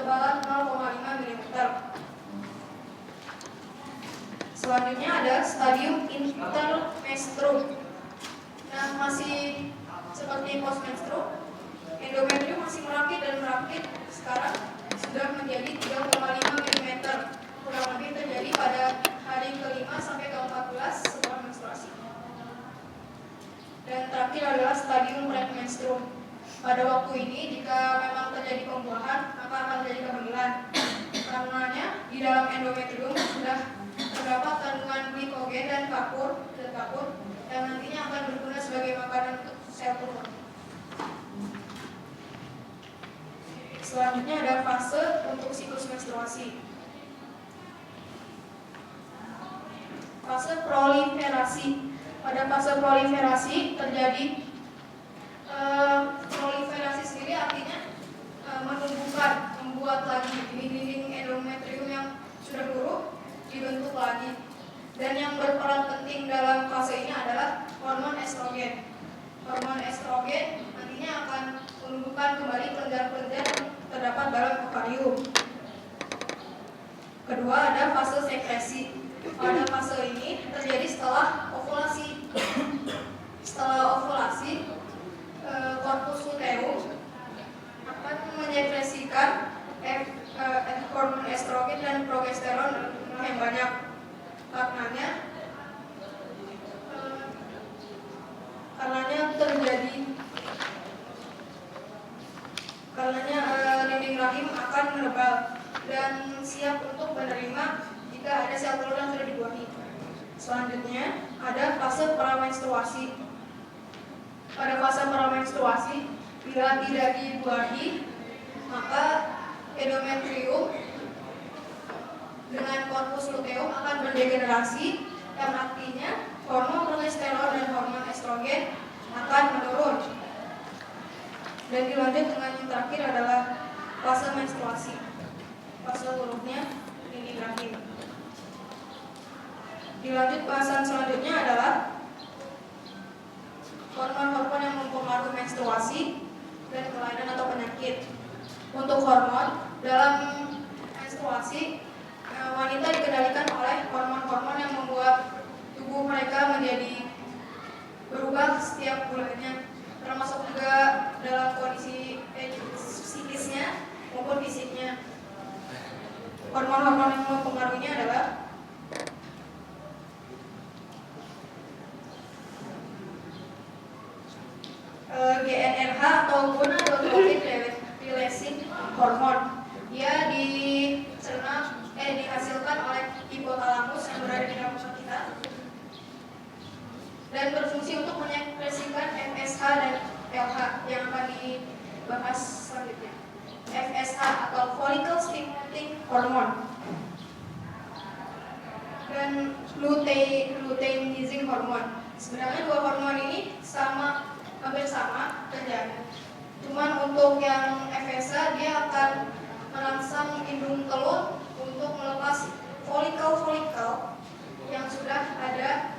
ketebalan 0,5 mm. Selanjutnya ada stadium intermenstruum. Nah, masih seperti postmenstruum, endometrium masih merakit dan merakit. Sekarang sudah menjadi 3,5 mm. Kurang lebih terjadi pada hari ke-5 sampai ke-14 setelah menstruasi. Dan terakhir adalah stadium premenstruum. Pada waktu ini, jika memang terjadi pembuahan, maka akan terjadi kehamilan. Karenanya, di dalam endometrium sudah terdapat kandungan glikogen dan kapur yang nantinya akan berguna sebagai makanan untuk sel tumor. Selanjutnya ada fase untuk siklus menstruasi. Fase proliferasi. Pada fase proliferasi terjadi proliferasi sendiri artinya membuat lagi dinding endometrium yang sudah buruk dibentuk lagi. Dan yang berperan penting dalam fase ini adalah hormon estrogen. Hormon estrogen nantinya akan menumbuhkan kembali kelenjar-kelenjar yang terdapat dalam ovarium. Kedua ada fase sekresi. Pada fase ini terjadi setelah ovulasi. Setelah ovulasi, korpus luteum akan menyekresikan hormon estrogen dan progesteron yang banyak. Karenanya dinding rahim akan menebal dan siap untuk menerima jika ada sel telur yang sudah dibuahi. Selanjutnya ada fase pramenstruasi. Pada fase pramenstruasi, bila tidak dibuahi, maka endometrium dengan korpus luteum akan berdegenerasi, yang artinya hormon progesteron dan hormon estrogen akan menurun. Dan dilanjut dengan yang terakhir adalah fase menstruasi. Fase buruknya dinding rahim. Dilanjut bahasan selanjutnya adalah hormon-hormon yang mempengaruhi menstruasi dan kelainan atau penyakit. Untuk hormon, dalam menstruasi wanita dikendalikan oleh hormon-hormon yang membuat tubuh mereka menjadi berubah setiap bulannya, termasuk juga dalam kondisi psikisnya maupun fisiknya. Hormon-hormon yang mempengaruhinya adalah GnRH atau gonadotropin releasing hormone. Dia dihasilkan oleh hipotalamus yang berada di dalam pusat kita dan berfungsi untuk menyekresikan FSH dan LH yang akan dibahas selanjutnya. FSH atau follicle stimulating hormone dan luteinizing hormone. Sebenarnya dua hormon ini hampir sama kerjanya. Cuman untuk yang FSH dia akan merangsang indung telur untuk melepas folikel-folikel yang sudah ada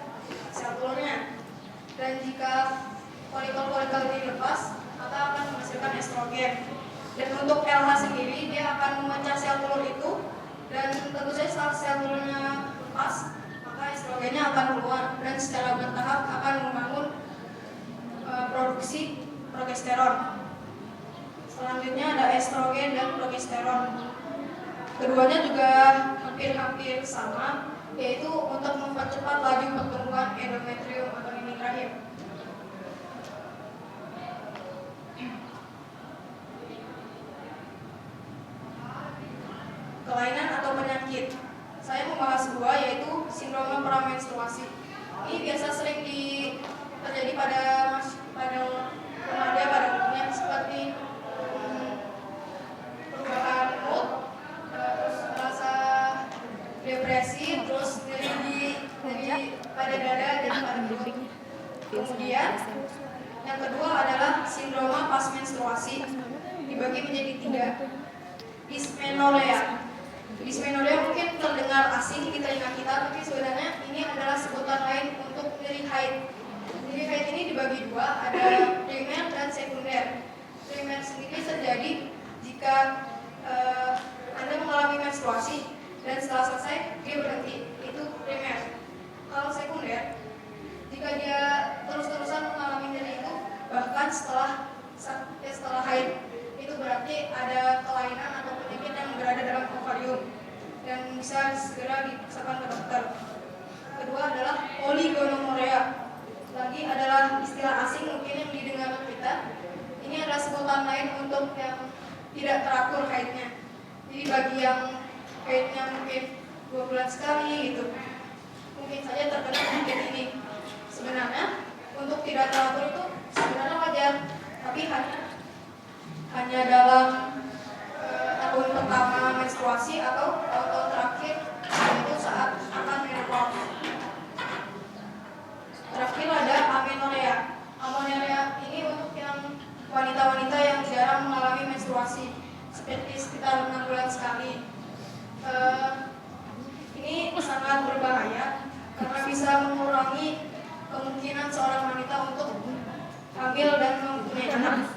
sel telurnya. Dan jika folikel-folikel ini dilepas, maka akan menghasilkan estrogen. Dan untuk LH sendiri dia akan memecah sel telur itu, dan tentu saja setelah sel telurnya lepas, maka estrogennya akan keluar dan secara bertahap akan membangun produksi progesteron. Selanjutnya ada estrogen dan progesteron. Keduanya juga hampir sama, yaitu untuk mempercepat laju pertumbuhan endometrium atau dinding rahim. Kelainan atau penyakit. Saya membahas dua, yaitu sindrom pramenstruasi. Ini biasa sering terjadi pada remaja pada umumnya, seperti perubahan mood, terus rasa depresi, terus nyeri pada dada dan pada perut. Kemudian yang kedua adalah sindrom pas menstruasi, dibagi menjadi 3. Dysmenorrhea. Dysmenorrhea mungkin terdengar asing di telinga kita, tapi sebenarnya ini adalah sebutan lain untuk nyeri haid. Nyeri haid ini dibagi 2, ada primer dan sekunder. Primer sendiri terjadi jika menstruasi dan setelah selesai dia berhenti. Itu primer. Kalau sekunder, jika dia terus-terusan mengalami nyeri itu bahkan setelah haid, itu berarti ada kelainan atau penyakit yang berada dalam ovarium dan bisa segera diperiksakan ke dokter. Kedua adalah oligonomorea. Lagi adalah istilah asing mungkin yang didengar kita. Ini adalah sebutan lain untuk yang tidak teratur haidnya. Jadi bagi yang haidnya mungkin 2 bulan sekali gitu, mungkin saja terkena penyakit ini. Sebenarnya untuk tidak teratur itu sebenarnya wajar, tapi hanya dalam tahun pertama menstruasi atau tahun terakhir, yaitu saat akan menopause. Terakhir ada amenorrea. Amenorrea ini untuk yang wanita-wanita yang jarang mengalami menstruasi, seperti sekitar 6 bulan sekali. Ini sangat berbahaya karena bisa mengurangi kemungkinan seorang wanita untuk hamil dan mempunyai anak.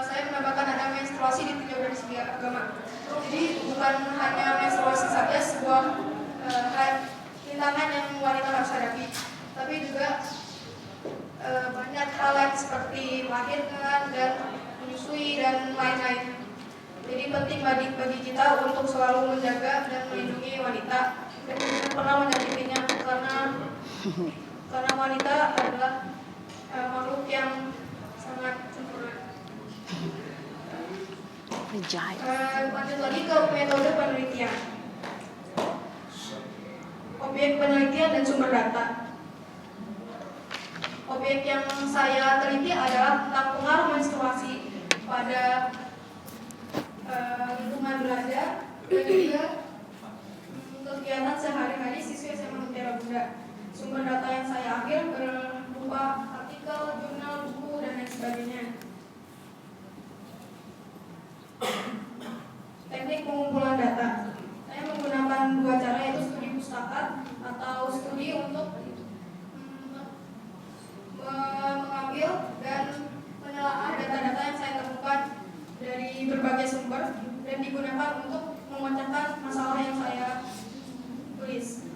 Saya menambahkan ada menstruasi ditinjau dari segi agama. Jadi bukan hanya menstruasi saja sebuah rintangan yang wanita harus hadapi, tapi juga banyak hal lain seperti melahirkan dan menyusui dan lain-lain. Jadi penting bagi kita untuk selalu menjaga dan melindungi wanita dan jangan pernah menyakitinya, karena wanita adalah makhluk yang sangat sempurna. Lanjut lagi ke metode penelitian. Objek penelitian dan sumber data. Objek yang saya teliti adalah tentang pengaruh menstruasi pada lingkungan belajar dan juga kegiatan sehari-hari siswa SMA Mutiara Bunda. Sumber data yang saya ambil berupa artikel, jurnal, buku, dan lain sebagainya. Teknik pengumpulan data. Saya menggunakan 2 cara, yaitu studi pustaka atau studi untuk mengambil dan menelaah data-data yang saya temukan dari berbagai sumber dan digunakan untuk memecahkan masalah yang saya tulis.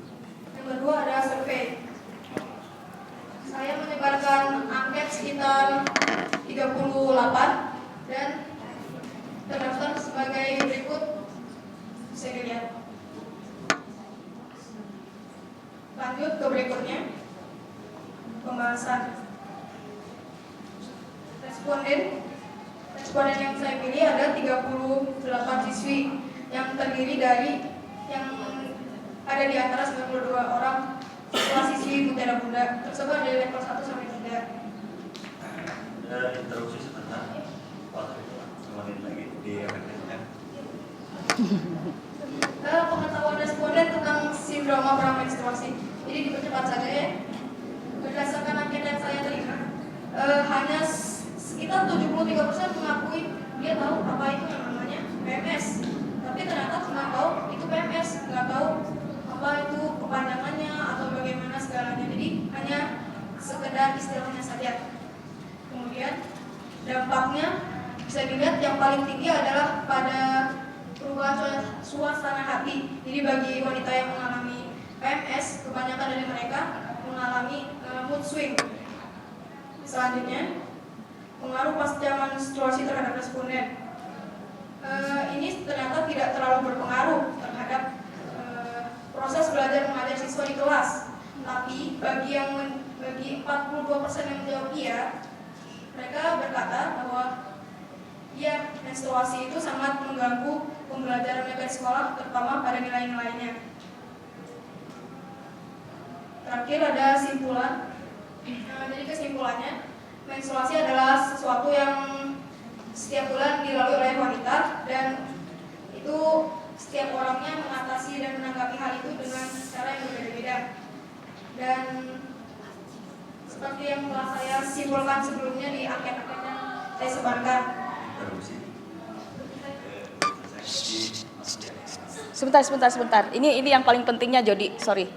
Yang kedua ada survei. Saya menyebarkan angket sekitar 38 dan terdaftar sebagai berikut. Bisa dilihat. Lanjut ke berikutnya. Pembahasan. Responden yang saya pilih ada 38 siswi yang terdiri dari yang ada di antara 92 orang siswi Mutiara Bunda, tersebar dari level 1 sampai 3. Ada interupsi sebentar. Waktu itu semakin lagi di efektifnya. Pengetahuan responden tentang sindroma pramenstruasi. Jadi dipercepat saja ya. Berdasarkan angket yang saya terima, hanya sekitar 73% mengakui dia tahu apa itu yang namanya PMS. Tapi ternyata cuma tahu itu PMS, nggak tahu apa itu kepanjangannya atau bagaimana segalanya. Jadi hanya sekedar istilahnya saja. Kemudian dampaknya bisa dilihat yang paling tinggi adalah pada perubahan suasana hati. Jadi bagi wanita yang mengalami PMS, kebanyakan dari mereka mengalami mood swing. Selanjutnya, pengaruh pasca menstruasi terhadap responden. Ini ternyata tidak terlalu berpengaruh terhadap proses belajar mengajar siswa di kelas. Tapi bagi 42% yang menjawab iya, mereka berkata bahwa ya, menstruasi itu sangat mengganggu pembelajaran mereka di sekolah, terutama pada nilai-nilainya. Terakhir ada simpulan. Jadi kesimpulannya, menstruasi adalah sesuatu yang setiap bulan dilalui oleh wanita dan itu setiap orangnya mengatasi dan menanggapi hal itu dengan cara yang berbeda-beda. Dan seperti yang telah saya simpulkan sebelumnya di angket-angket yang saya sebarkan. Sebentar. Ini yang paling pentingnya, Jody. Sorry.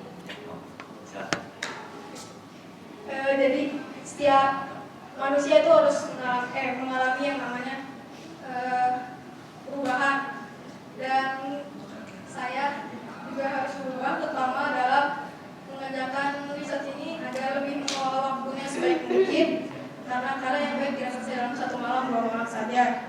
Jadi setiap manusia itu harus mengalami yang namanya tidak selesai dalam satu malam 2 malam saja.